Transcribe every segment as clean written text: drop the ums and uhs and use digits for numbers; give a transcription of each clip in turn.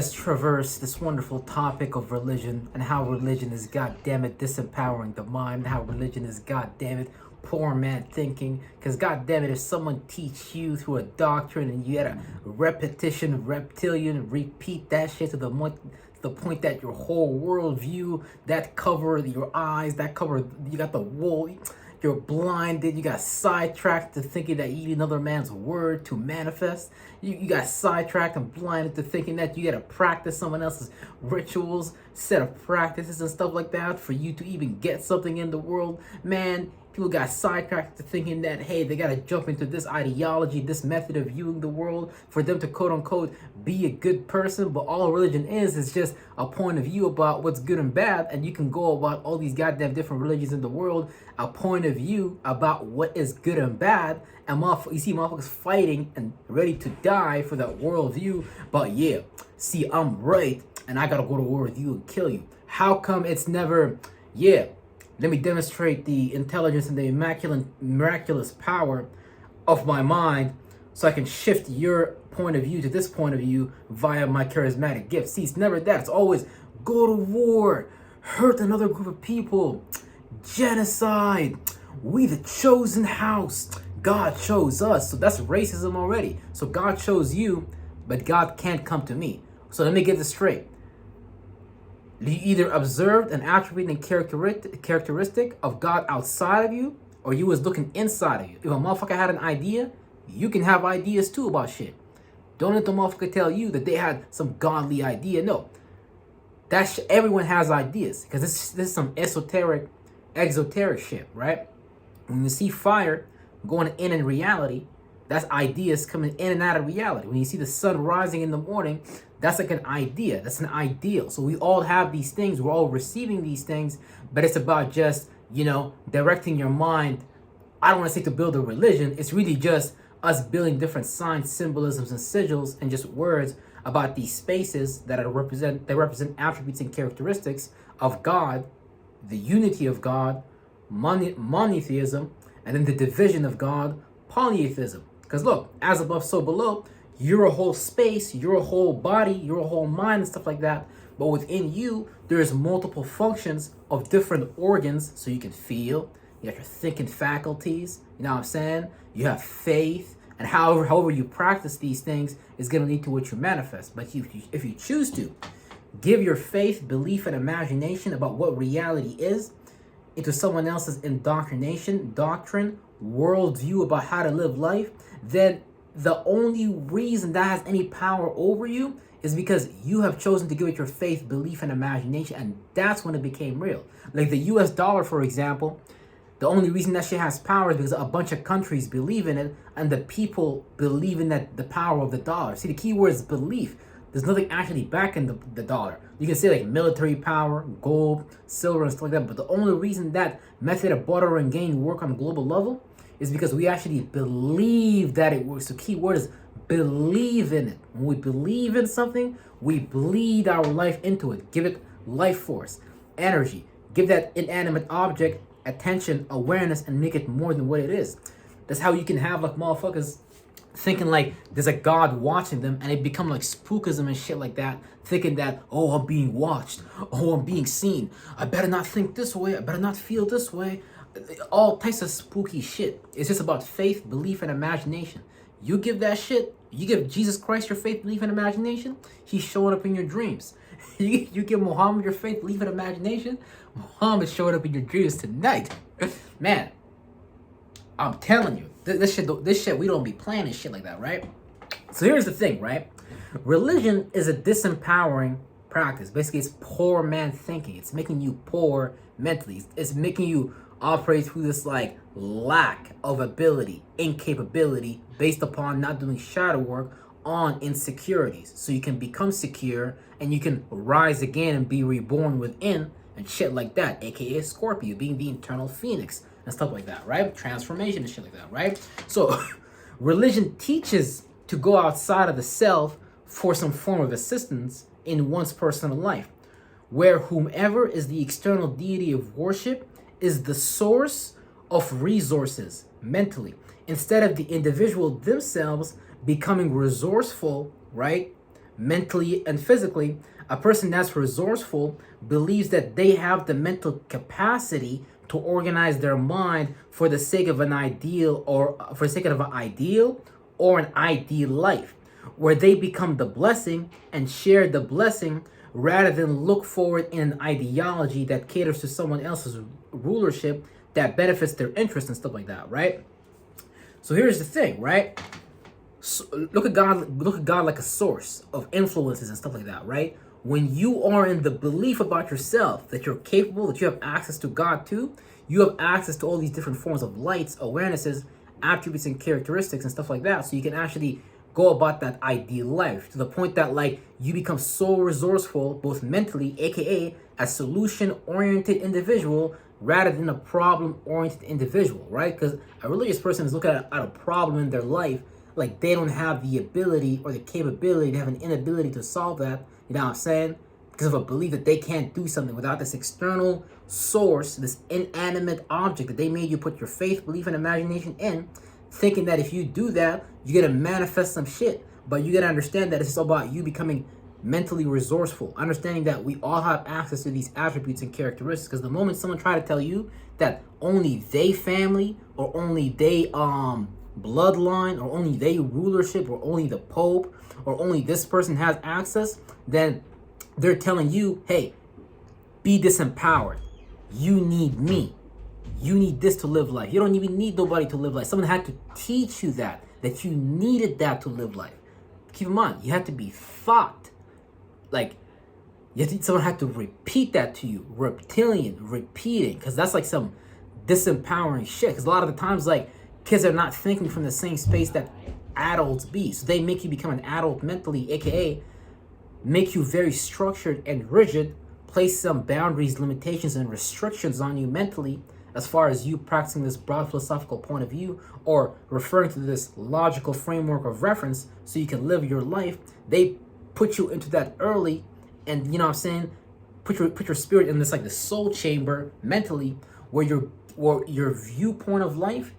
Let's traverse this wonderful topic of religion and how religion is, goddammit, disempowering the mind, how religion is, goddammit, poor man thinking. Because, goddammit, if someone teach you through a doctrine and you had a reptilian, repeat that shit to the point that your whole worldview, that cover your eyes, that cover, you got the wool, you're blinded, you got sidetracked to thinking that you need another man's word to manifest. You got sidetracked and blinded to thinking that you gotta practice someone else's rituals, set of practices and stuff like that for you to even get something in the world. Man, people got sidetracked to thinking that, hey, they gotta jump into this ideology, this method of viewing the world for them to quote unquote be a good person. But all religion is just a point of view about what's good and bad. And you can go about all these goddamn different religions in the world, a point of view about what is good and bad. And you see motherfuckers fighting and ready to die for that worldview. But yeah, see, I'm right and I gotta go to war with you and kill you. How come it's never, yeah, let me demonstrate the intelligence and the miraculous power of my mind so I can shift your point of view to this point of view via my charismatic gift. See, it's never that. It's always go to war, hurt another group of people, genocide. We the chosen house. God chose us. So that's racism already. So God chose you, but God can't come to me. So let me get this straight. You either observed an attribute and characteristic of God outside of you, or you was looking inside of you. If a motherfucker had an idea, you can have ideas too about shit. Don't let the motherfucker tell you that they had some godly idea. No. Everyone has ideas. Because this is some exoteric shit, right? When you see fire going in reality, that's ideas coming in and out of reality. When you see the sun rising in the morning, that's like an idea. That's an ideal. So we all have these things. We're all receiving these things. But it's about just, directing your mind. I don't want to say to build a religion. It's really just us building different signs, symbolisms, and sigils, and just words about these spaces that represent attributes and characteristics of God, the unity of God, monotheism, and then the division of God, polytheism. Because look, as above, so below, you're a whole space, you're a whole body, you're a whole mind and stuff like that. But within you, there's multiple functions of different organs so you can feel. You got your thinking faculties, you know what I'm saying? You have faith, and however you practice these things is going to lead to what you manifest. But if you choose to give your faith, belief, and imagination about what reality is into someone else's indoctrination, doctrine, worldview about how to live life, then the only reason that has any power over you is because you have chosen to give it your faith, belief, and imagination, and that's when it became real. Like the US dollar, for example, the only reason that shit has power is because a bunch of countries believe in it, and the people believe in the power of the dollar. See, the key word is belief. There's nothing actually backing the dollar. You can say like military power, gold, silver, and stuff like that, but the only reason that method of barter and gain work on a global level is because we actually believe that it works. The key word is believe in it. When we believe in something, we bleed our life into it. Give it life force, energy. Give that inanimate object attention, awareness, and make it more than what it is. That's how you can have like motherfuckers thinking like there's a God watching them, and it become like spookism and shit like that, thinking that, oh, I'm being watched, oh, I'm being seen, I better not think this way, I better not feel this way. All types of spooky shit. It's just about faith, belief, and imagination. You give that shit, you give Jesus Christ your faith, belief, and imagination, he's showing up in your dreams. You give Muhammad your faith, belief, and imagination, Muhammad's showing up in your dreams tonight. Man, I'm telling you, this shit, we don't be planning shit like that, right? So here's the thing, right? Religion is a disempowering practice. Basically, it's poor man thinking. It's making you poor mentally. It's making you operate through this like lack of ability, incapability, based upon not doing shadow work on insecurities. So you can become secure and you can rise again and be reborn within and shit like that, aka Scorpio, being the eternal phoenix and stuff like that, right? Transformation and shit like that, right? So religion teaches to go outside of the self for some form of assistance in one's personal life, where whomever is the external deity of worship is the source of resources mentally, instead of the individual themselves becoming resourceful, right? mentally and physically. A person that's resourceful believes that they have the mental capacity to organize their mind for the sake of an ideal, or for the sake of an ideal or an ideal life, where they become the blessing and share the blessing rather than look forward in an ideology that caters to someone else's rulership that benefits their interests and stuff like that, right? So here's the thing, right? So look at God like a source of influences and stuff like that, right? When you are in the belief about yourself that you're capable, that you have access to God too, you have access to all these different forms of lights, awarenesses, attributes, and characteristics and stuff like that. So you can actually go about that ideal life to the point that like you become so resourceful, both mentally, aka a solution-oriented individual rather than a problem-oriented individual, right? Because a religious person is looking at a problem in their life like they don't have the ability or the capability, they have an inability to solve that, you know what I'm saying? Because of a belief that they can't do something without this external source, this inanimate object that they made you put your faith, belief, and imagination in, thinking that if you do that, you're gonna manifest some shit. But you gotta understand that it's about you becoming mentally resourceful, understanding that we all have access to these attributes and characteristics. Because the moment someone try to tell you that only they family or only they bloodline or only they rulership or only the Pope or only this person has access, then they're telling you, hey, be disempowered. You need me. You need this to live life. You don't even need nobody to live life. Someone had to teach you that you needed that to live life. Keep in mind, you had to be taught. Like, someone had to repeat that to you. Reptilian, repeating. Because that's like some disempowering shit. Because a lot of the times, like, kids are not thinking from the same space that adults be. So they make you become an adult mentally, aka make you very structured and rigid, place some boundaries, limitations, and restrictions on you mentally as far as you practicing this broad philosophical point of view or referring to this logical framework of reference so you can live your life. They put you into that early, and you know what I'm saying, put your spirit in this like the soul chamber mentally where your viewpoint of life,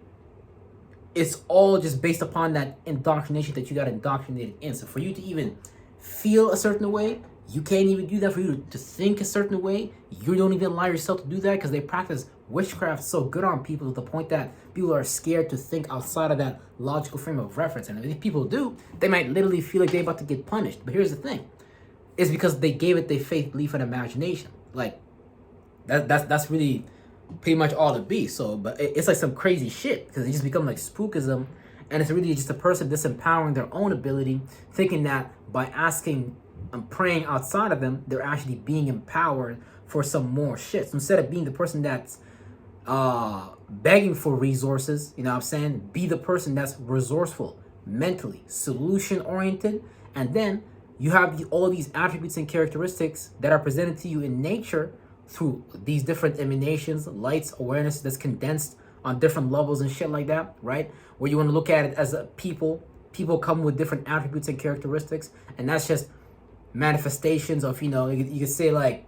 it's all just based upon that indoctrination that you got indoctrinated in. So for you to even feel a certain way, you can't even do that. For you to think a certain way, you don't even allow yourself to do that, because they practice witchcraft so good on people to the point that people are scared to think outside of that logical frame of reference. And if people do, they might literally feel like they're about to get punished. But here's the thing. It's because they gave it their faith, belief, and imagination. Like, that's really pretty much all it be. So, but it's like some crazy shit, because it just become like spookism, and it's really just a person disempowering their own ability, thinking that by asking and praying outside of them, they're actually being empowered for some more shit. So instead of being the person that's begging for resources, you know what I'm saying, be the person that's resourceful, mentally, solution oriented, and then you have all these attributes and characteristics that are presented to you in nature through these different emanations, lights, awareness that's condensed on different levels and shit like that, right? Where you want to look at it as a people come with different attributes and characteristics, and that's just manifestations of, you know, you could say like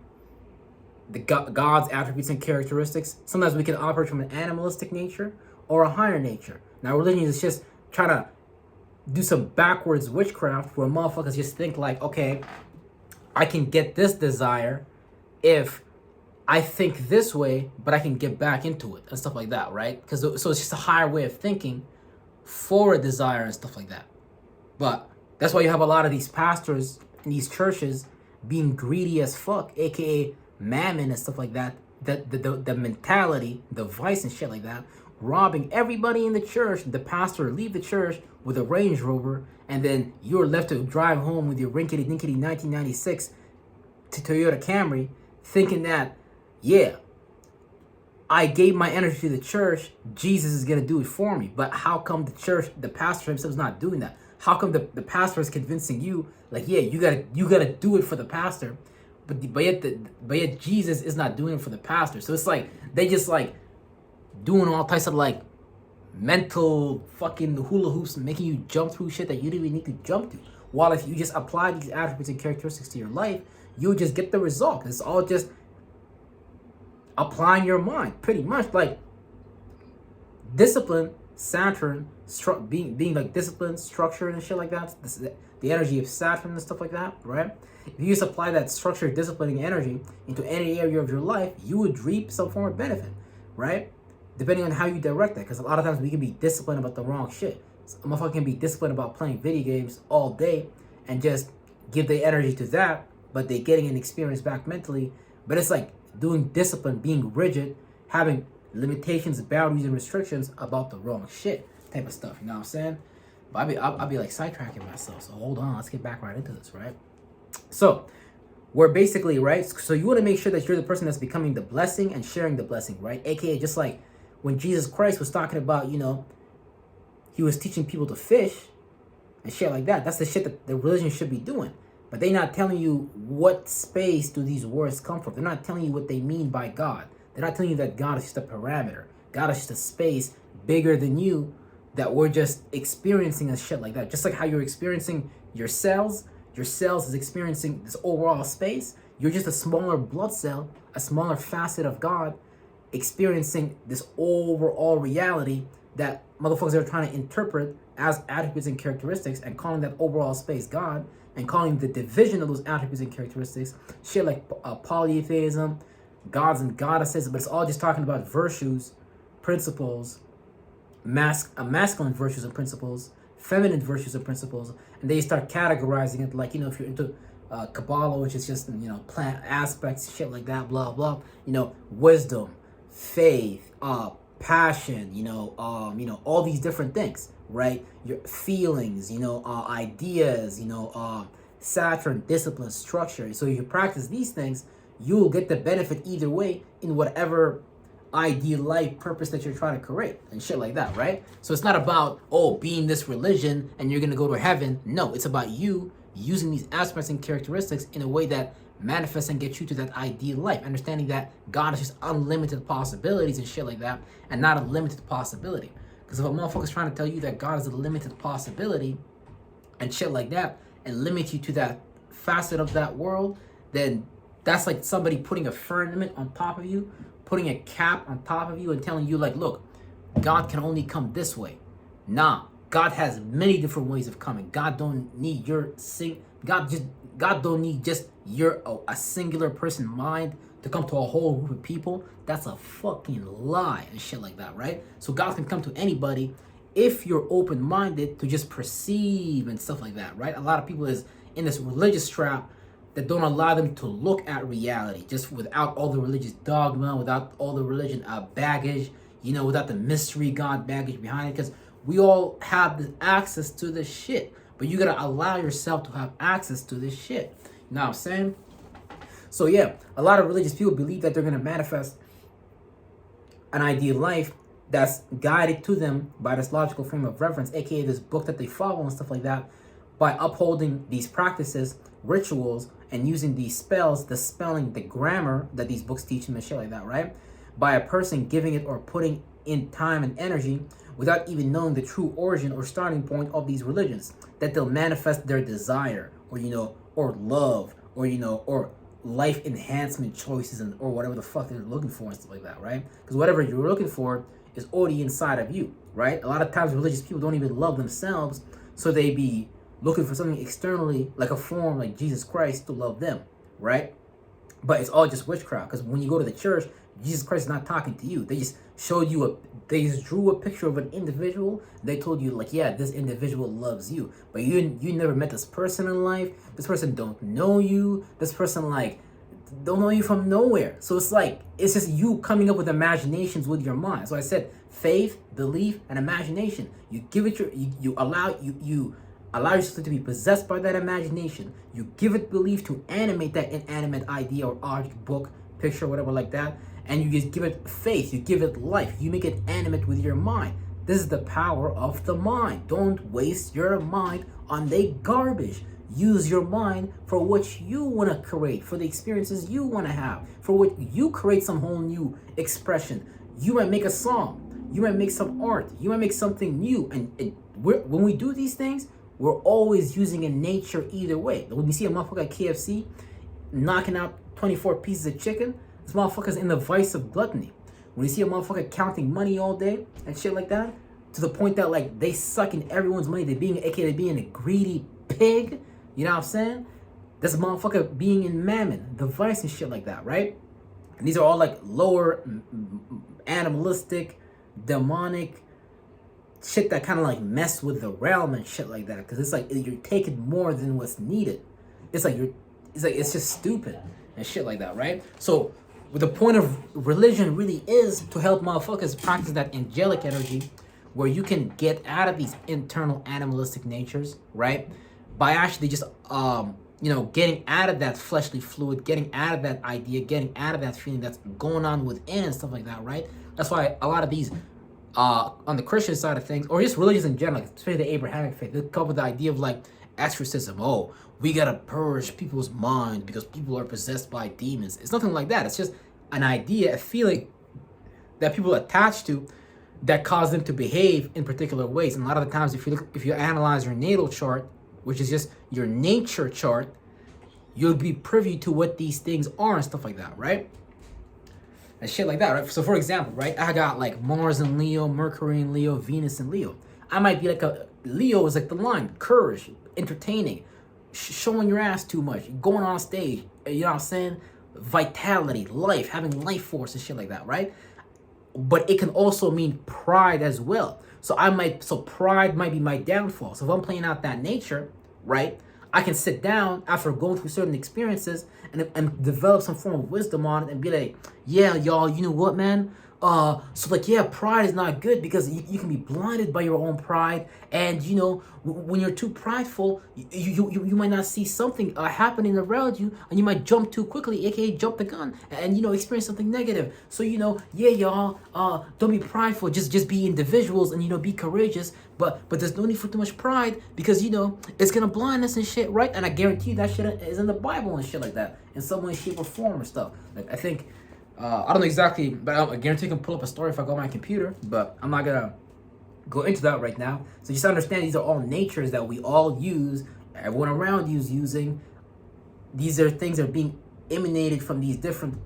the God's attributes and characteristics. Sometimes we can operate from an animalistic nature or a higher nature. Now religion is just trying to do some backwards witchcraft where motherfuckers just think like, okay, I can get this desire if I think this way, but I can get back into it and stuff like that, right? Because so it's just a higher way of thinking for a desire and stuff like that. But that's why you have a lot of these pastors in these churches being greedy as fuck, aka mammon and stuff like that. The mentality, the vice and shit like that, robbing everybody in the church. The pastor leave the church with a Range Rover, and then you're left to drive home with your rinkety dinkety 1996 Toyota Camry, thinking that, yeah, I gave my energy to the church, Jesus is gonna do it for me. But how come the church, the pastor himself is not doing that? How come the pastor is convincing you, like, yeah, you gotta do it for the pastor, but yet Jesus is not doing it for the pastor? So it's like they just like doing all types of like mental fucking hula hoops, making you jump through shit that you didn't even need to jump to. While if you just apply these attributes and characteristics to your life, you'll just get the result. It's all just applying your mind, pretty much. Like discipline, Saturn, being like discipline, structure, and shit like that. the energy of Saturn and stuff like that, right? If you just apply that structured, disciplining energy into any area of your life, you would reap some form of benefit, right? Depending on how you direct that, because a lot of times we can be disciplined about the wrong shit. A motherfucker can be disciplined about playing video games all day and just give their energy to that, but they're getting an experience back mentally. But it's like doing discipline, being rigid, having limitations, boundaries, and restrictions about the wrong shit type of stuff. You know what I'm saying? But I'll be like sidetracking myself. So hold on, let's get back right into this, right? So we're basically, right? So you want to make sure that you're the person that's becoming the blessing and sharing the blessing, right? AKA just like when Jesus Christ was talking about, you know, he was teaching people to fish and shit like that. That's the shit that the religion should be doing. But they're not telling you what space do these words come from. They're not telling you what they mean by God. They're not telling you that God is just a parameter. God is just a space bigger than you that we're just experiencing and shit like that. Just like how you're experiencing your cells is experiencing this overall space. You're just a smaller blood cell, a smaller facet of God, experiencing this overall reality that motherfuckers are trying to interpret as attributes and characteristics and calling that overall space God and calling the division of those attributes and characteristics shit like polytheism, gods and goddesses, but it's all just talking about virtues, principles, masculine virtues and principles, feminine virtues and principles, and they start categorizing it like, you know, if you're into Kabbalah, which is just, you know, plant aspects, shit like that, blah, blah, you know, wisdom, faith, passion, you know, all these different things, right? Your feelings, you know, ideas, you know, Saturn, discipline, structure. So if you practice these things, you will get the benefit either way in whatever ideal life purpose that you're trying to create and shit like that, right? So it's not about, oh, being this religion and you're gonna go to heaven. No, it's about you using these aspects and characteristics in a way that manifests and gets you to that ideal life, understanding that God is just unlimited possibilities and shit like that, and not a limited possibility. Because if a motherfucker's trying to tell you that God is a limited possibility and shit like that, and limit you to that facet of that world, then that's like somebody putting a firmament on top of you, putting a cap on top of you and telling you like, look, God can only come this way. Nah, God has many different ways of coming. God don't need God don't need just a singular person mind to come to a whole group of people. That's a fucking lie and shit like that, right? So God can come to anybody if you're open-minded to just perceive and stuff like that, right? A lot of people is in this religious trap that don't allow them to look at reality, just without all the religious dogma, without all the religion baggage, you know, without the mystery God baggage behind it, because we all have the access to this shit, but you gotta allow yourself to have access to this shit. You know what I'm saying? So yeah, a lot of religious people believe that they're gonna manifest an ideal life that's guided to them by this logical frame of reference, aka this book that they follow and stuff like that, by upholding these practices, rituals, and using these spells, the spelling, the grammar that these books teach them and shit like that, right? By a person giving it or putting in time and energy without even knowing the true origin or starting point of these religions, that they'll manifest their desire or, you know, or love or, you know, or life enhancement choices and or whatever the fuck they're looking for and stuff like that, right? Because whatever you're looking for is already inside of you, right? A lot of times religious people don't even love themselves, so they be looking for something externally, like a form like Jesus Christ to love them, right? But it's all just witchcraft, because when you go to the church, Jesus Christ is not talking to you. They just showed you they just drew a picture of an individual. They told you like, yeah, this individual loves you, but you never met this person in life. This person don't know you. This person like don't know you from nowhere. So it's like, it's just you coming up with imaginations with your mind. So I said faith, belief, and imagination. You give it you allow yourself to be possessed by that imagination. You give it belief to animate that inanimate idea or object, book, picture, whatever like that. And you just give it faith. You give it life. You make it animate with your mind. This is the power of the mind. Don't waste your mind on the garbage. Use your mind for what you want to create, for the experiences you want to have, for what you create some whole new expression. You might make a song. You might make some art. You might make something new. And when we do these things, we're always using in nature either way. When we see a motherfucker at KFC knocking out 24 pieces of chicken, this motherfucker's in the vice of gluttony. When you see a motherfucker counting money all day and shit like that, to the point that like they suck in everyone's money, they're being a greedy pig. You know what I'm saying? This motherfucker being in mammon, the vice and shit like that, right? And these are all like lower animalistic, demonic shit that kind of like mess with the realm and shit like that. Because it's like you're taking more than what's needed. It's like it's just stupid and shit like that, right? So the point of religion really is to help motherfuckers practice that angelic energy, where you can get out of these internal animalistic natures, right? By actually just getting out of that fleshly fluid, getting out of that idea, getting out of that feeling that's going on within and stuff like that, right? That's why a lot of these on the Christian side of things, or just religions in general, especially the Abrahamic faith, they cover the idea of like exorcism. Oh, we gotta purge people's mind because people are possessed by demons. It's nothing like that. It's just an idea, a feeling that people attach to that cause them to behave in particular ways. And a lot of the times, if you analyze your natal chart, which is just your nature chart, you'll be privy to what these things are and stuff like that, right? And shit like that, right? So for example, right, I got like Mars in Leo, Mercury in Leo, Venus in Leo. I might be like Leo is like the line, courage, entertaining, showing your ass too much, going on stage, you know what I'm saying? Vitality, life, having life force and shit like that, right? But it can also mean pride as well. So pride might be my downfall. So if I'm playing out that nature, right, I can sit down after going through certain experiences and develop some form of wisdom on it and be like, yeah, y'all, you know what, man? Pride is not good because you can be blinded by your own pride. And, when you're too prideful, you might not see something happening around you, and you might jump too quickly, aka jump the gun, and, experience something negative. So, yeah, y'all, don't be prideful. Just be individuals and, be courageous. But there's no need for too much pride because, it's going to blind us and shit, right? And I guarantee you that shit is in the Bible and shit like that in some way, shape, or form or stuff. Like, I think... I don't know exactly, but I guarantee you can pull up a story if I go on my computer, but I'm not gonna go into that right now. So just understand these are all natures that we all use, everyone around you is using. These are things that are being emanated from these different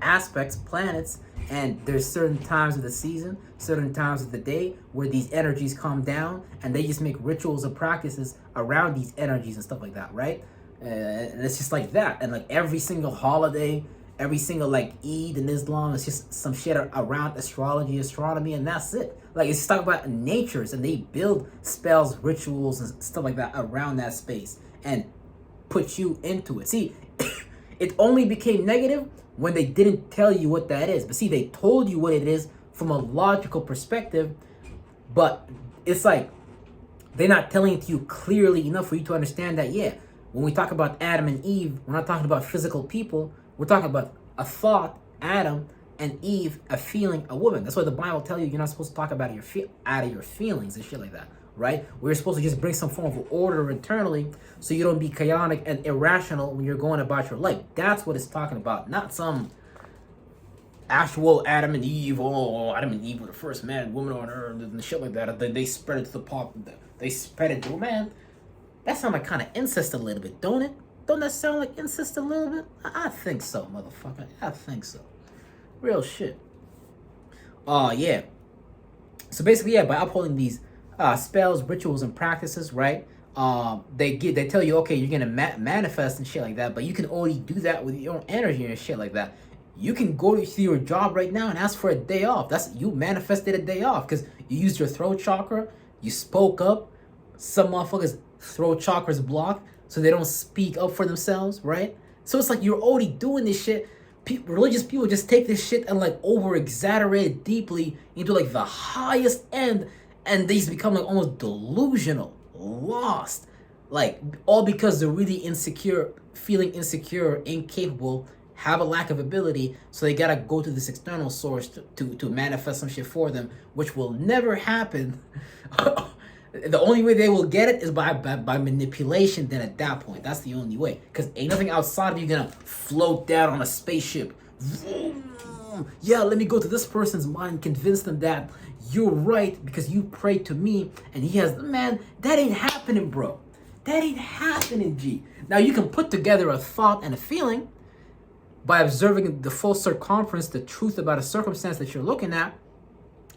aspects, planets, and there's certain times of the season, certain times of the day where these energies come down, and they just make rituals and practices around these energies and stuff like that, right? And it's just like that, and like every single holiday, every single like Eid in Islam, it's just some shit around astrology, astronomy, and that's it. Like it's talking about natures, and they build spells, rituals, and stuff like that around that space and put you into it. See, it only became negative when they didn't tell you what that is. But see, they told you what it is from a logical perspective, but it's like they're not telling it to you clearly enough for you to understand that, yeah, when we talk about Adam and Eve, we're not talking about physical people. We're talking about a thought, Adam, and Eve, a feeling, a woman. That's why the Bible tells you you're not supposed to talk about out of your feelings and shit like that, right? We're supposed to just bring some form of order internally so you don't be chaotic and irrational when you're going about your life. That's what it's talking about, not some actual Adam and Eve. Oh, Adam and Eve were the first man and woman on earth and shit like that. They spread it to the pop. They spread it to man. That sounds like kind of incest a little bit, don't it? Don't that sound like incest a little bit? I think so, motherfucker. I think so. Real shit. Yeah. So basically, yeah, by upholding these spells, rituals, and practices, right? They tell you, okay, you're gonna manifest and shit like that, but you can only do that with your own energy and shit like that. You can go to your job right now and ask for a day off. You manifested a day off because you used your throat chakra, you spoke up. Some motherfuckers' throat chakras blocked, so they don't speak up for themselves, right? So it's like you're already doing this shit. Religious people just take this shit and like over exaggerate it deeply into like the highest end, and they just become like almost delusional, lost, like all because they're really insecure, feeling insecure, incapable, have a lack of ability, so they gotta go to this external source to manifest some shit for them, which will never happen. The only way they will get it is by manipulation. Then at that point, that's the only way. Because ain't nothing outside of you gonna float down on a spaceship. Yeah, let me go to this person's mind and convince them that you're right because you prayed to me and he has... Man, that ain't happening, bro. That ain't happening, G. Now, you can put together a thought and a feeling by observing the full circumference, the truth about a circumstance that you're looking at,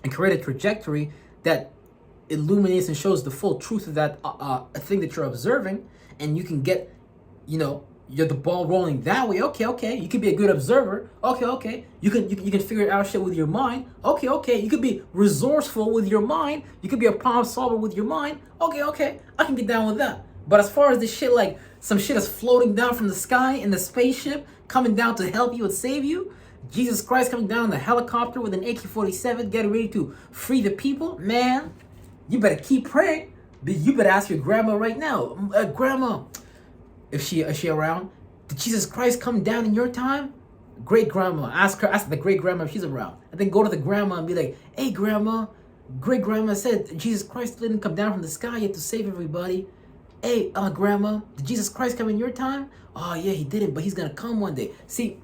and create a trajectory that illuminates and shows the full truth of that thing that you're observing, and you can get, you're the ball rolling that way. Okay. You can be a good observer. Okay. You can figure out shit with your mind. Okay. You could be resourceful with your mind. You could be a problem solver with your mind. Okay. I can get down with that. But as far as this shit, like some shit is floating down from the sky in the spaceship, coming down to help you and save you, Jesus Christ coming down in the helicopter with an AK-47, getting ready to free the people, man, you better keep praying. You better ask your grandma right now, grandma, if she around, did Jesus Christ come down in your time? Great grandma, ask the great grandma if she's around, and then go to the grandma and be like, hey grandma, great grandma said Jesus Christ didn't come down from the sky yet to save everybody. Hey, grandma, did Jesus Christ come in your time? Oh yeah, he didn't, but he's gonna come one day. See,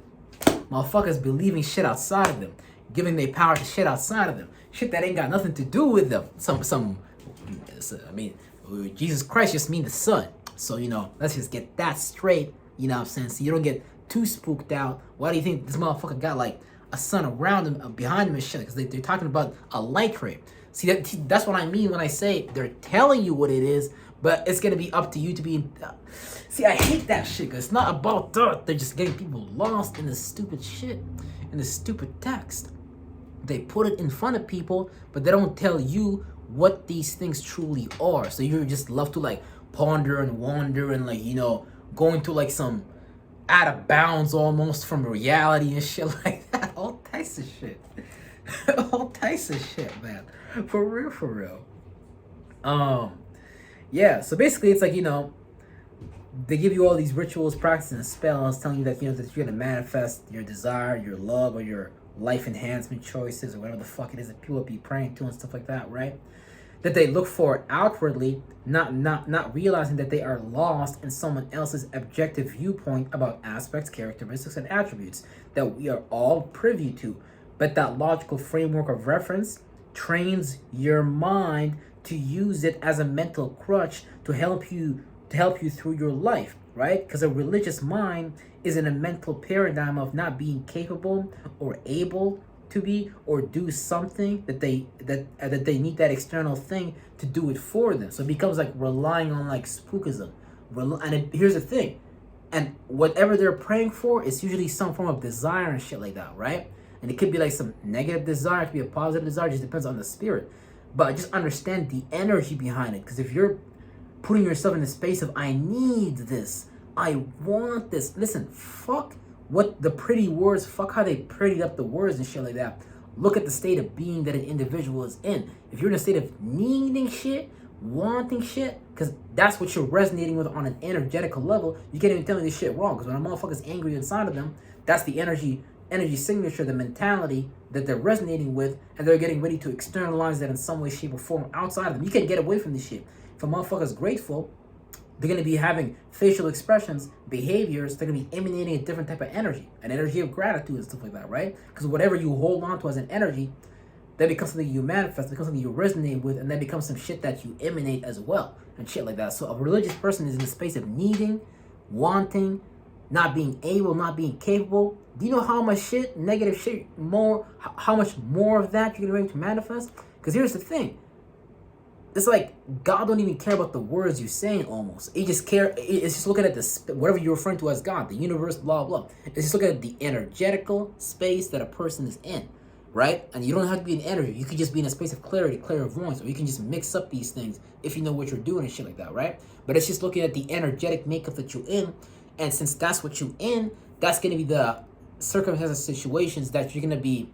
motherfuckers believing shit outside of them, giving their power to shit outside of them, shit that ain't got nothing to do with them. Jesus Christ just mean the Son. So, let's just get that straight, you know what I'm saying? So you don't get too spooked out. Why do you think this motherfucker got like a sun around him, behind him and shit? Because they're talking about a light ray. See, that's what I mean when I say they're telling you what it is, but it's gonna be up to you to be. See, I hate that shit because it's not about that. They're just getting people lost in this stupid shit, in this stupid text. They put it in front of people, but they don't tell you what these things truly are. So you're just left to like ponder and wander and like, going to like some out of bounds almost from reality and shit like that. All types of shit. All types of shit, man. For real. Yeah, so basically it's like, they give you all these rituals, practices, and spells telling you that, that you're gonna manifest your desire, your love, or your life enhancement choices, or whatever the fuck it is that people be praying to and stuff like that, right? That they look for outwardly, not realizing that they are lost in someone else's objective viewpoint about aspects, characteristics, and attributes that we are all privy to. But that logical framework of reference trains your mind to use it as a mental crutch to help you through your life, right? Because a religious mind is in a mental paradigm of not being capable or able to be or do something that they need that external thing to do it for them. So it becomes like relying on like spookism. Here's the thing, and whatever they're praying for is usually some form of desire and shit like that, right? And it could be like some negative desire, it could be a positive desire, it just depends on the spirit. But just understand the energy behind it, because if you're putting yourself in the space of I need this, I want this, listen, fuck what the pretty words, fuck how they prettied up the words and shit like that. Look at the state of being that an individual is in. If you're in a state of needing shit, wanting shit, because that's what you're resonating with on an energetical level, you can't even tell me this shit wrong. Because when a motherfucker's angry inside of them, that's the energy signature, the mentality that they're resonating with, and they're getting ready to externalize that in some way, shape, or form outside of them. You can't get away from this shit. If a motherfucker's grateful, they're going to be having facial expressions, behaviors, they're going to be emanating a different type of energy, an energy of gratitude and stuff like that, right? Because whatever you hold on to as an energy, that becomes something you manifest, becomes something you resonate with, and that becomes some shit that you emanate as well, and shit like that. So a religious person is in the space of needing, wanting, not being able, not being capable. Do you know how much shit, negative shit, how much more of that you're going to manifest? Because here's the thing. It's like God don't even care about the words you're saying almost. It's just looking at whatever you're referring to as God, the universe, blah, blah. It's just looking at the energetical space that a person is in, right? And you don't have to be in energy. You could just be in a space of clarity, clairvoyance, or you can just mix up these things if you know what you're doing and shit like that, right? But it's just looking at the energetic makeup that you're in. And since that's what you're in, that's going to be the circumstances, situations that you're going to be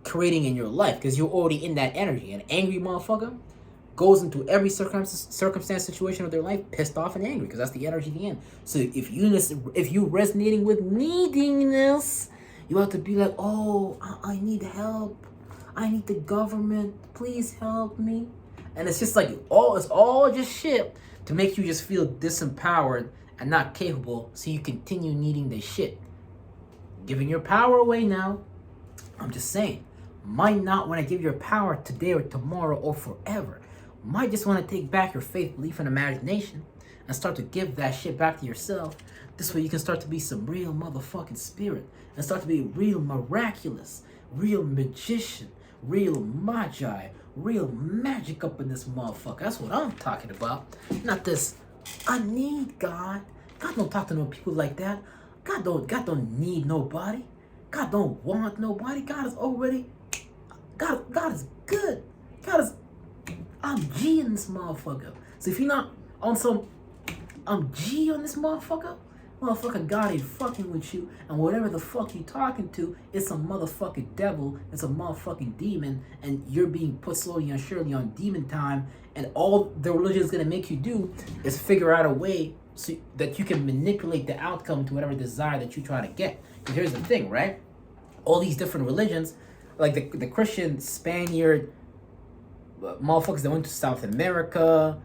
creating in your life because you're already in that energy. An angry motherfucker goes into every circumstance, situation of their life pissed off and angry because that's the energy they're in. So if you're resonating with neediness, you have to be like, oh, I need help. I need the government. Please help me. And it's just like, it's all just shit to make you just feel disempowered and not capable, so you continue needing this shit. Giving your power away now. I'm just saying, might not want to give your power today or tomorrow or forever. Might just want to take back your faith, belief, and imagination and start to give that shit back to yourself. This way you can start to be some real motherfucking spirit and start to be real miraculous, real magician, real magi, real magic up in this motherfucker. That's what I'm talking about. Not this, I need God. God don't talk to no people like that. God don't need nobody. God don't want nobody. God is already, God is good. God is, I'm G in this motherfucker. So if you're not on some, I'm G on this motherfucker, God ain't fucking with you, and whatever the fuck you talking to, it's a motherfucking devil, it's a motherfucking demon, and you're being put slowly and surely on demon time, and all the religion is gonna make you do is figure out a way so that you can manipulate the outcome to whatever desire that you try to get. Because here's the thing, right? All these different religions, like the Christian, Spaniard, motherfuckers that went to South America,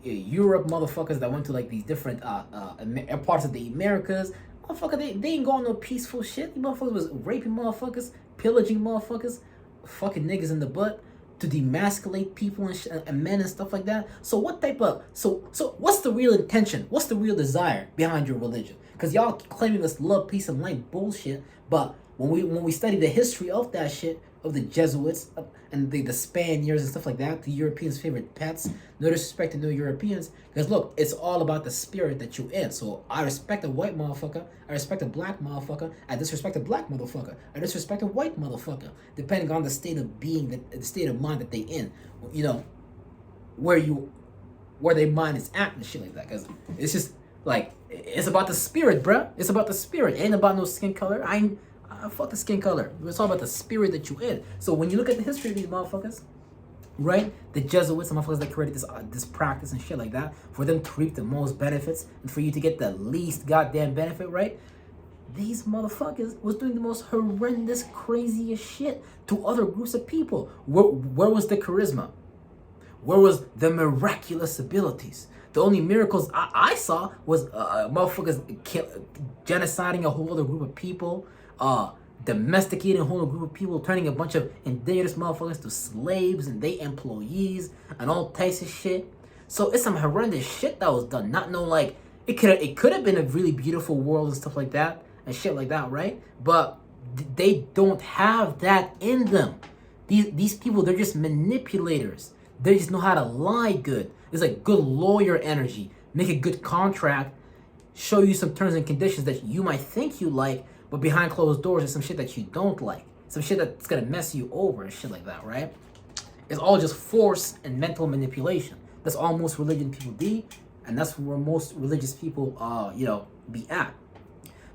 Europe, motherfuckers that went to like these different parts of the Americas, motherfucker, they ain't going no peaceful shit. These motherfuckers was raping motherfuckers, pillaging motherfuckers, fucking niggas in the butt to demasculate people and men and stuff like that. So what type of so what's the real intention? What's the real desire behind your religion? Because y'all claiming this love, peace, and light bullshit, but when we study the history of that shit, of the Jesuits and the Spaniards and stuff like that, the Europeans' favorite pets. No disrespect to no Europeans, because look, it's all about the spirit that you're in. So I respect a white motherfucker, I respect a black motherfucker, I disrespect a black motherfucker, I disrespect a white motherfucker, depending on the state of being, the state of mind that they in. You know, where their mind is at and shit like that. Because it's just like, it's about the spirit, bruh. It's about the spirit. It ain't about no skin color. I fuck the skin color. It's all about the spirit that you in. So when you look at the history of these motherfuckers, right? The Jesuits, the motherfuckers that created this practice and shit like that, for them to reap the most benefits and for you to get the least goddamn benefit, right? These motherfuckers was doing the most horrendous, craziest shit to other groups of people. Where was the charisma? Where was the miraculous abilities? The only miracles I saw was motherfuckers genociding a whole other group of people, domesticating a whole other group of people, turning a bunch of indigenous motherfuckers to slaves and they employees and all types of shit. So it's some horrendous shit that was done. Not no like it could have been a really beautiful world and stuff like that and shit like that, right? But they don't have that in them. These people, they're just manipulators. They just know how to lie good. It's like good lawyer energy. Make a good contract, show you some terms and conditions that you might think you like, but behind closed doors is some shit that you don't like. Some shit that's gonna mess you over and shit like that, right? It's all just force and mental manipulation. That's all most religion people be, and that's where most religious people, be at.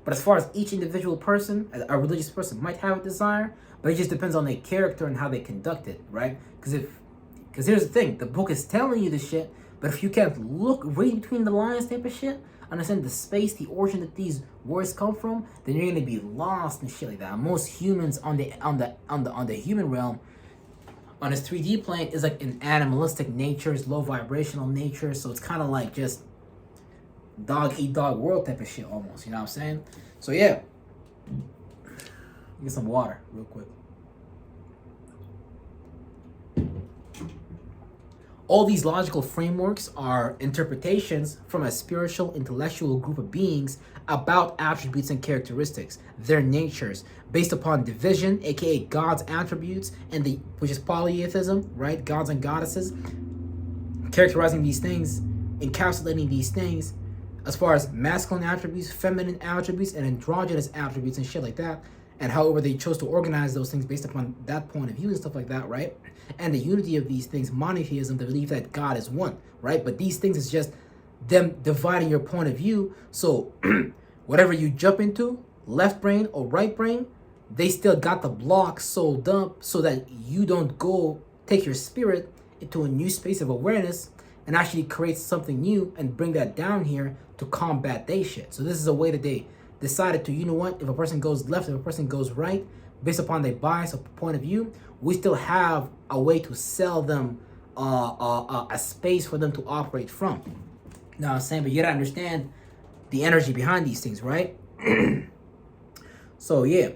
But as far as each individual person, a religious person might have a desire, but it just depends on their character and how they conduct it, right? Because here's the thing, the book is telling you this shit, but if you can't read between the lines type of shit, understand the space, the origin that these words come from, then you're gonna be lost and shit like that. Most humans on the human realm, on this 3D plane, is like an animalistic nature, it's low vibrational nature, so it's kind of like just dog eat dog world type of shit almost, you know what I'm saying? So yeah, get some water real quick. All these logical frameworks are interpretations from a spiritual, intellectual group of beings about attributes and characteristics, their natures, based upon division, aka God's attributes, and which is polytheism, right? Gods and goddesses, characterizing these things, encapsulating these things, as far as masculine attributes, feminine attributes, and androgynous attributes and shit like that, and however they chose to organize those things based upon that point of view and stuff like that, right? And the unity of these things, monotheism, the belief that God is one, right? But these things is just them dividing your point of view. So whatever you jump into, left brain or right brain, they still got the block sold up so that you don't go take your spirit into a new space of awareness and actually create something new and bring that down here to combat they shit. So this is a way that they decided to, you know what, if a person goes left, if a person goes right, based upon their bias or point of view, we still have a way to sell them a space for them to operate from. You know what I'm saying? But you gotta understand the energy behind these things, right? So yeah,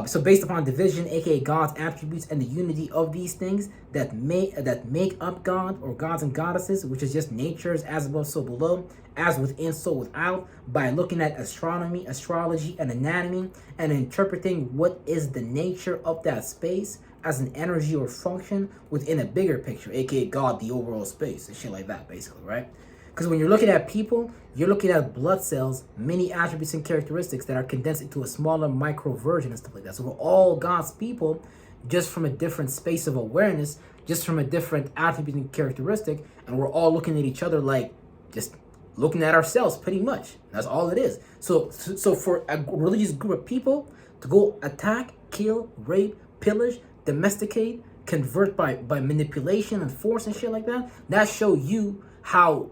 so based upon division, aka God's attributes, and the unity of these things that make up God or gods and goddesses, which is just natures as above so below, as within so without, by looking at astronomy, astrology, and anatomy, and interpreting what is the nature of that space, as an energy or function within a bigger picture, aka God, the overall space, and shit like that, basically, right? Because when you're looking at people, you're looking at blood cells, many attributes and characteristics that are condensed into a smaller micro version and stuff like that. So we're all God's people, just from a different space of awareness, just from a different attribute and characteristic, and we're all looking at each other like just looking at ourselves, pretty much. That's all it is. So for a religious group of people to go attack, kill, rape, pillage, domesticate, convert by manipulation and force and shit like that, that show you how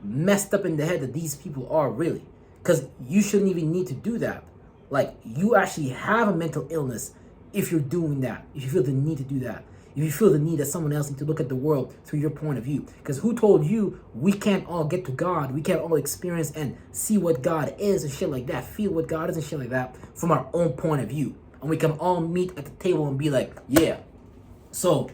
messed up in the head that these people are, really. Because you shouldn't even need to do that. Like, you actually have a mental illness if you're doing that, if you feel the need to do that, if you feel the need that someone else needs to look at the world through your point of view. Because who told you we can't all get to God, we can't all experience and see what God is and shit like that, feel what God is and shit like that from our own point of view, and we can all meet at the table and be like, yeah, so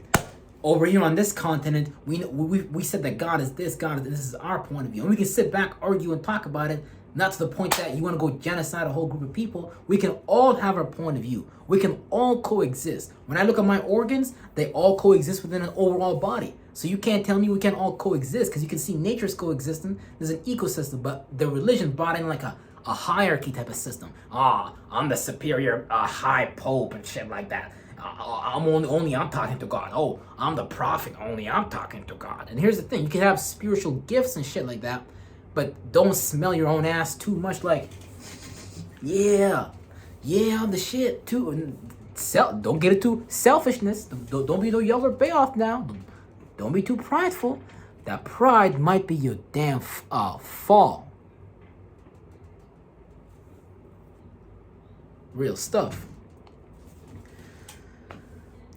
over here on this continent, we said that God is this, God is this is our point of view. And we can sit back, argue, and talk about it, not to the point that you want to go genocide a whole group of people. We can all have our point of view. We can all coexist. When I look at my organs, they all coexist within an overall body. So you can't tell me we can't all coexist, because you can see nature's coexisting. There's an ecosystem, but the religion brought in like a hierarchy type of system. I'm the superior high pope and shit like that. I'm only I'm talking to God. Oh, I'm the prophet. Only I'm talking to God. And here's the thing: you can have spiritual gifts and shit like that, but don't smell your own ass too much. Like, yeah, I'm the shit too. And don't get it too selfishness. Don't be the Yeller Bayoff now. Don't be too prideful. That pride might be your damn fall. Real stuff.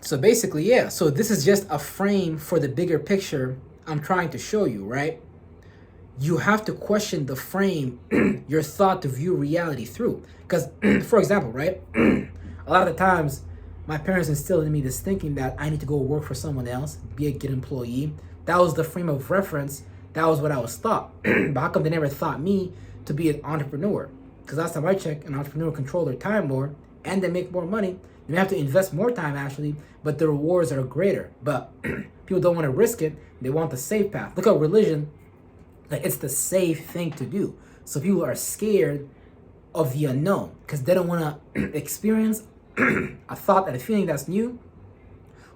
So basically, yeah, so this is just a frame for the bigger picture I'm trying to show you, right? You have to question the frame, your thought to view reality through. Because, for example, right, a lot of the times, my parents instilled in me this thinking that I need to go work for someone else, be a good employee. That was the frame of reference. That was what I was taught. But how come they never taught me to be an entrepreneur? Because last time I checked, an entrepreneur control their time more, and they make more money. You have to invest more time, actually, but the rewards are greater. But people don't want to risk it. They want the safe path. Look at religion. Like, it's the safe thing to do. So people are scared of the unknown because they don't want to experience a thought and a feeling that's new,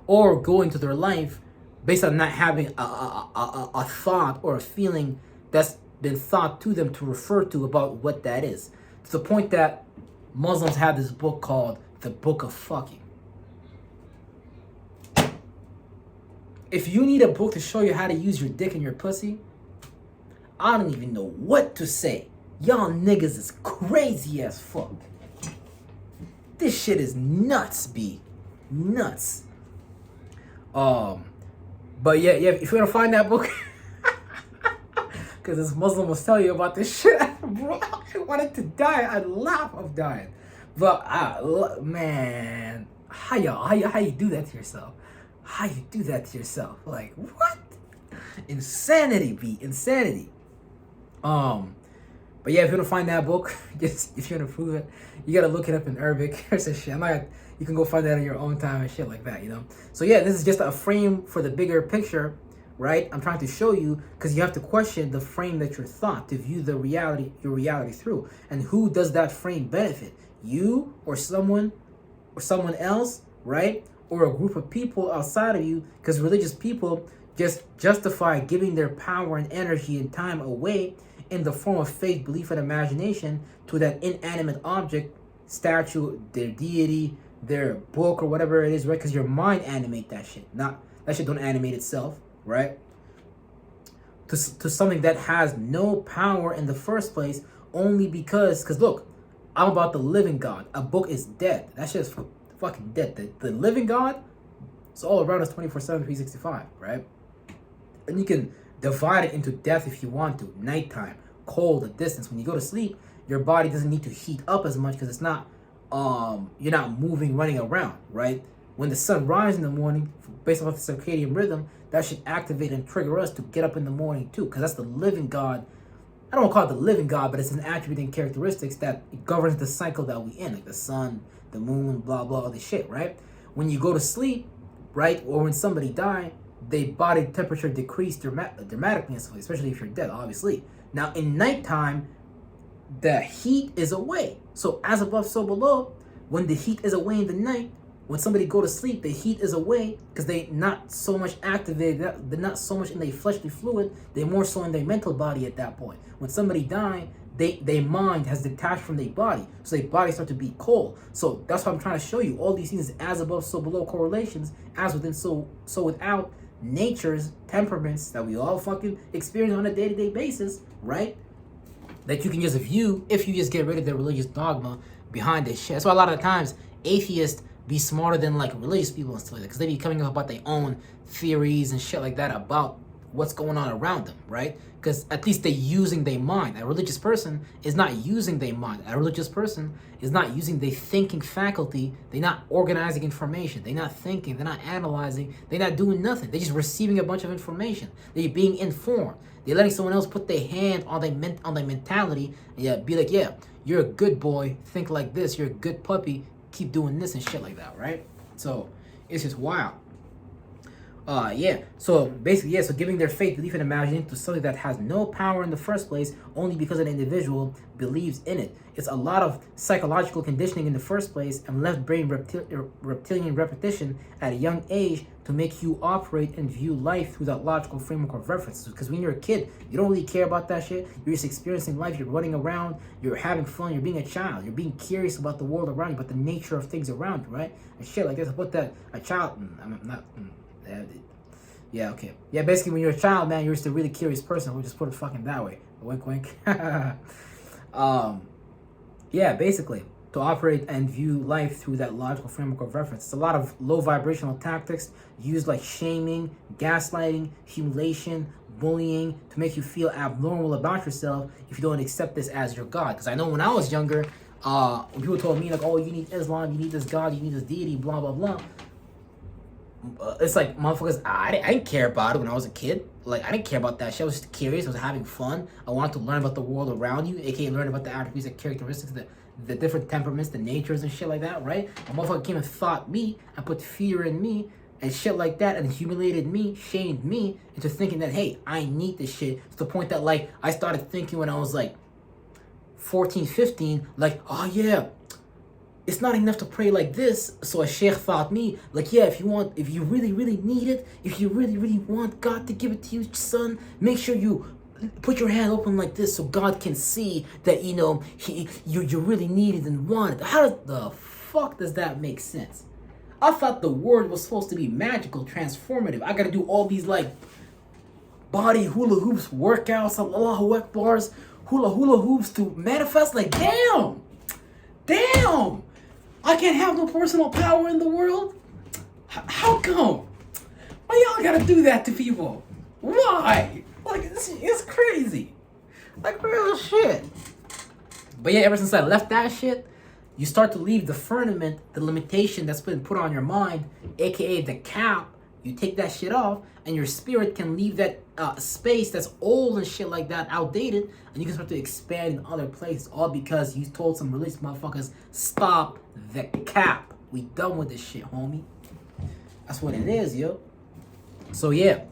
or go into their life based on not having a thought or a feeling that's been thought to them to refer to about what that is. To the point that Muslims have this book called The Book of Fucking. If you need a book to show you how to use your dick and your pussy, I don't even know what to say. Y'all niggas is crazy as fuck. This shit is nuts, B. Nuts. But yeah, if you're gonna find that book, because this Muslim was telling you about this shit, bro, I wanted to die. I'd laugh of dying. But man, how you do that to yourself? How you do that to yourself? Like, what? Insanity, B. Insanity. But yeah, if you want to find that book, just if you want to prove it, you gotta look it up in Arabic or some shit. You can go find that in your own time and shit like that, you know. So yeah, this is just a frame for the bigger picture, right? I'm trying to show you, because you have to question the frame that you're thought to view your reality through. And who does that frame benefit? You or someone else, right? Or a group of people outside of you, because religious people just justify giving their power and energy and time away in the form of faith, belief, and imagination to that inanimate object, statue, their deity, their book, or whatever it is, right? Because your mind animate that shit. Not that shit don't animate itself, right? To something that has no power in the first place, only because look, I'm about the living God. A book is dead. That shit is fucking dead. The living God is all around us 24/7, 365, right? And you can divide it into death if you want to. Nighttime, cold, the distance. When you go to sleep, your body doesn't need to heat up as much because it's not, you're not moving, running around, right? When the sun rises in the morning, based off the circadian rhythm, that should activate and trigger us to get up in the morning too, because that's the living God. I don't want to call it the living God, but it's an attribute and characteristics that governs the cycle that we in, like the sun, the moon, blah, blah, all this shit, right? when you go to sleep, right, or when somebody died, their body temperature decreased dramatically, especially if you're dead, obviously. Now, in nighttime, the heat is away. So as above, so below. When the heat is away in the night, when somebody go to sleep, the heat is away because they not so much activated, they're not so much in their fleshly fluid, they're more so in their mental body at that point. When somebody died, their mind has detached from their body, so their body start to be cold. So that's what I'm trying to show you. All these things, as above, so below correlations, as within, so without, nature's temperaments that we all fucking experience on a day-to-day basis, right? That you can just view if you just get rid of the religious dogma behind this shit. That's why a lot of times atheists be smarter than like religious people and stuff like that, because they be coming up about their own theories and shit like that about what's going on around them, right? Because at least they're using their mind. A religious person is not using their mind. A religious person is not using their thinking faculty. They're not organizing information. They're not thinking. They're not analyzing. They're not doing nothing. They're just receiving a bunch of information. They're being informed. They're letting someone else put their hand on their mentality. Yeah, be like, yeah, you're a good boy. Think like this. You're a good puppy. Keep doing this and shit like that, right? So it's just wild. Yeah. So basically, yeah. So giving their faith, belief, and imagination to something that has no power in the first place, only because an individual believes in it. It's a lot of psychological conditioning in the first place, and left brain reptilian repetition at a young age to make you operate and view life through that logical framework of references. Because when you're a kid, you don't really care about that shit. You're just experiencing life. You're running around. You're having fun. You're being a child. You're being curious about the world around you, about the nature of things around you, right? And shit like this. Put that a child. I'm not. Yeah, okay. Yeah, basically when you're a child, man, you're just a really curious person. We'll just put it fucking that way. Wink, wink. Yeah, basically, to operate and view life through that logical framework of reference. It's a lot of low vibrational tactics used like shaming, gaslighting, humiliation, bullying to make you feel abnormal about yourself if you don't accept this as your God. Because I know when I was younger, when people told me like, oh, you need Islam, you need this God, you need this deity, blah, blah, blah. It's like, motherfuckers, I didn't care about it when I was a kid. Like, I didn't care about that shit. I was just curious. I was having fun. I wanted to learn about the world around you, aka learn about the attributes and characteristics, the different temperaments, the natures and shit like that, right? A motherfucker came and thought me and put fear in me and shit like that and humiliated me, shamed me into thinking that, hey, I need this shit. To the point that, like, I started thinking when I was, like, 14, 15, like, oh, yeah, it's not enough to pray like this. So a sheikh thought me, like, yeah, if you really, really need it, if you really, really want God to give it to you, son, make sure you put your hand open like this so God can see that, you know, you really need it and want it. How the fuck does that make sense? I thought the word was supposed to be magical, transformative. I gotta do all these, like, body hula hoops, workouts, Allahu Akbars, hula hoops to manifest. Like, damn! I can't have no personal power in the world? How come? Why y'all gotta do that to people? Why? Like, it's crazy. Like, real shit. But yeah, ever since I left that shit, you start to leave the firmament, the limitation that's been put on your mind, aka the cap. You take that shit off, and your spirit can leave that space that's old and shit like that, outdated, and you can start to expand in other places, all because you told some religious motherfuckers, stop the cap. We done with this shit, homie. That's what it is, yo. So yeah,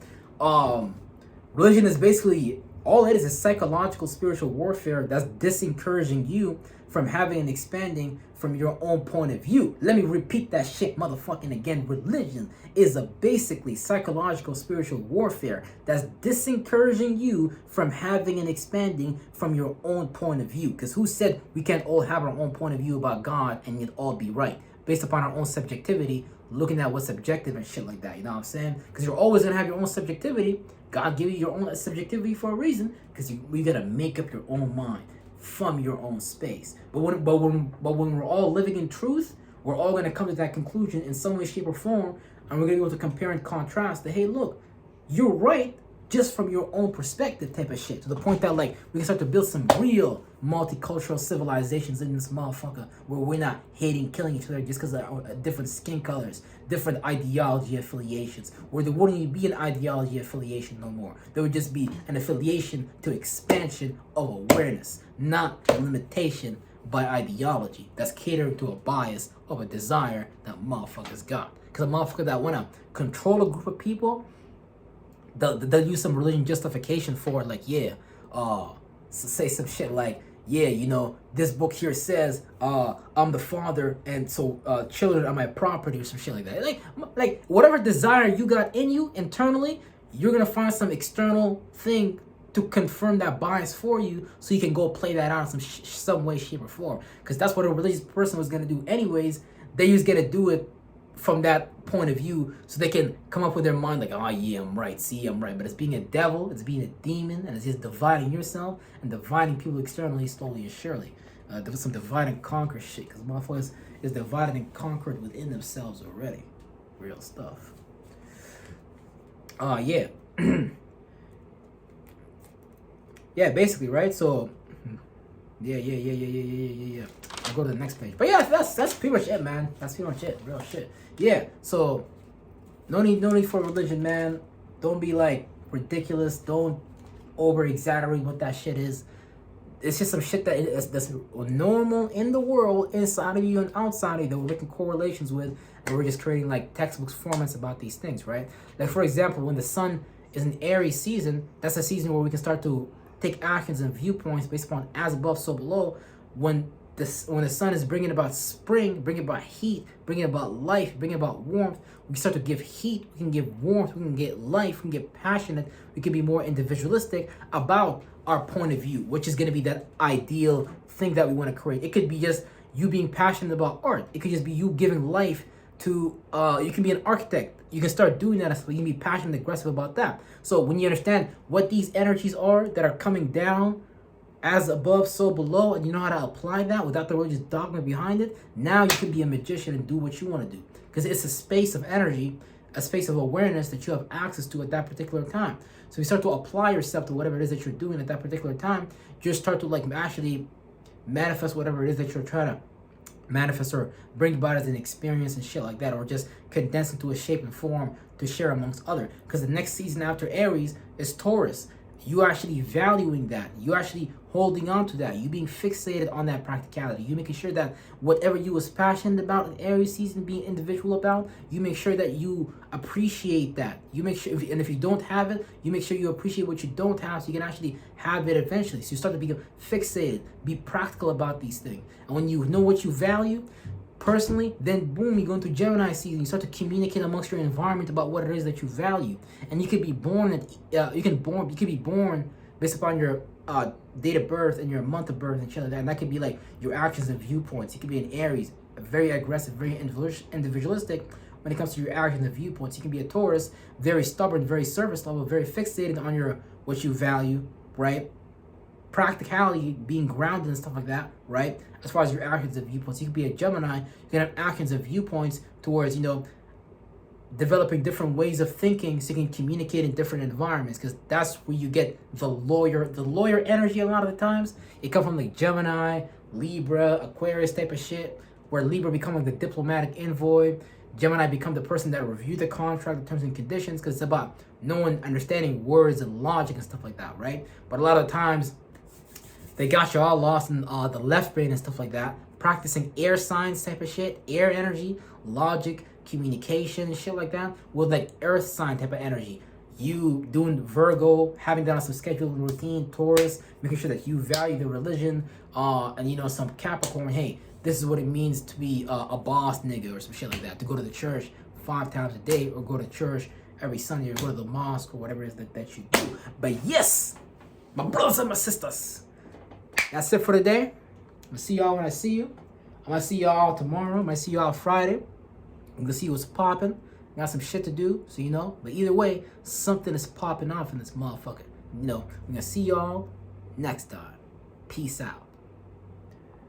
religion is basically, all it is psychological spiritual warfare that's disencouraging you from having and expanding from your own point of view. Let me repeat that shit motherfucking again. Religion is a basically psychological spiritual warfare that's disencouraging you from having and expanding from your own point of view. Because who said we can't all have our own point of view about God and it all be right? Based upon our own subjectivity, looking at what's subjective and shit like that, you know what I'm saying? Because you're always going to have your own subjectivity. God gave you your own subjectivity for a reason, because you got to make up your own mind from your own space. But when we're all living in truth, we're all going to come to that conclusion in some way, shape, or form, and we're going to be able to compare and contrast that, hey, look, you're right just from your own perspective type of shit, to the point that, like, we can start to build some real multicultural civilizations in this motherfucker, where we're not hating, killing each other just because of different skin colors, different ideology affiliations, where there wouldn't even be an ideology affiliation no more. There would just be an affiliation to expansion of awareness, not a limitation by ideology, that's catering to a bias of a desire that motherfuckers got. Because a motherfucker that want to control a group of people, they'll use some religion justification for it, like, yeah, say some shit like, yeah, you know, this book here says I'm the father, and so children are my property, or some shit like that. Like whatever desire you got in you internally, you're gonna find some external thing to confirm that bias for you, so you can go play that out in some way, shape, or form. Because that's what a religious person was gonna do anyways. They just gonna do it from that point of view, so they can come up with their mind like, oh yeah, I'm right, see, I'm right. But it's being a devil, it's being a demon, and it's just dividing yourself and dividing people externally, slowly and surely. There was some divide and conquer shit, because motherfuckers is divided and conquered within themselves already. Real stuff. Yeah. Yeah, basically, right? So yeah. I'll go to the next page. But yeah, that's pretty much it, man. That's pretty much it. Real shit. Yeah. So no need for religion, man. Don't be like ridiculous. Don't over exaggerate what that shit is. It's just some shit that's normal in the world, inside of you and outside of you, that we're making correlations with, and we're just creating like textbooks formats about these things, right? Like for example, when the sun is in Aries season, that's a season where we can start to take actions and viewpoints based upon as above, so below. When the sun is bringing about spring, bringing about heat, bringing about life, bringing about warmth, we start to give heat, we can give warmth, we can get life, we can get passionate, we can be more individualistic about our point of view, which is going to be that ideal thing that we want to create. It could be just you being passionate about art. It could just be you giving life to, you can be an architect. You can start doing that, so you can be passionate and aggressive about that. So when you understand what these energies are that are coming down, as above, so below, and you know how to apply that without the religious dogma behind it, now you can be a magician and do what you want to do. Because it's a space of energy, a space of awareness that you have access to at that particular time. So you start to apply yourself to whatever it is that you're doing at that particular time. You just start to like actually manifest whatever it is that you're trying to manifest, or bring about as an experience and shit like that, or just condense into a shape and form to share amongst other. Because the next season after Aries is Taurus. You actually valuing that. You actually holding on to that. You being fixated on that practicality. You making sure that whatever you was passionate about in Aries season, being individual about, you make sure that you appreciate that. You make sure, and if you don't have it, you make sure you appreciate what you don't have, so you can actually have it eventually. So you start to become fixated, be practical about these things. And when you know what you value personally, then boom, you go into Gemini season. You start to communicate amongst your environment about what it is that you value. And you could be born you could be born based upon your date of birth and your month of birth and shit like that. And that could be like your actions and viewpoints. You could be an Aries, very aggressive, very individualistic when it comes to your actions and viewpoints. You can be a Taurus, very stubborn, very surface level, very fixated on your what you value, right? Practicality, being grounded and stuff like that, right? As far as your actions and viewpoints, you can be a Gemini. You can have actions and viewpoints towards, you know, developing different ways of thinking, so you can communicate in different environments. Because that's where you get the lawyer energy. A lot of the times, it comes from like Gemini, Libra, Aquarius type of shit. Where Libra become like the diplomatic envoy, Gemini become the person that review the contract, the terms and conditions. Because it's about knowing, understanding words and logic and stuff like that, right? But a lot of times, they got you all lost in the left brain and stuff like that. Practicing air signs type of shit, air energy, logic, communication, shit like that. With like earth sign type of energy. You doing Virgo, having that on some scheduled routine, Taurus, making sure that you value the religion, and you know, some Capricorn, hey, this is what it means to be a boss nigga or some shit like that. To go to the church 5 times a day, or go to church every Sunday, or go to the mosque, or whatever it is that you do. But yes, my brothers and my sisters, that's it for today. I'm gonna see y'all when I see you. I'm gonna see y'all tomorrow. I'm gonna see y'all Friday. I'm gonna see what's popping. Got some shit to do, so you know. But either way, something is popping off in this motherfucker. You know, I'm gonna see y'all next time. Peace out.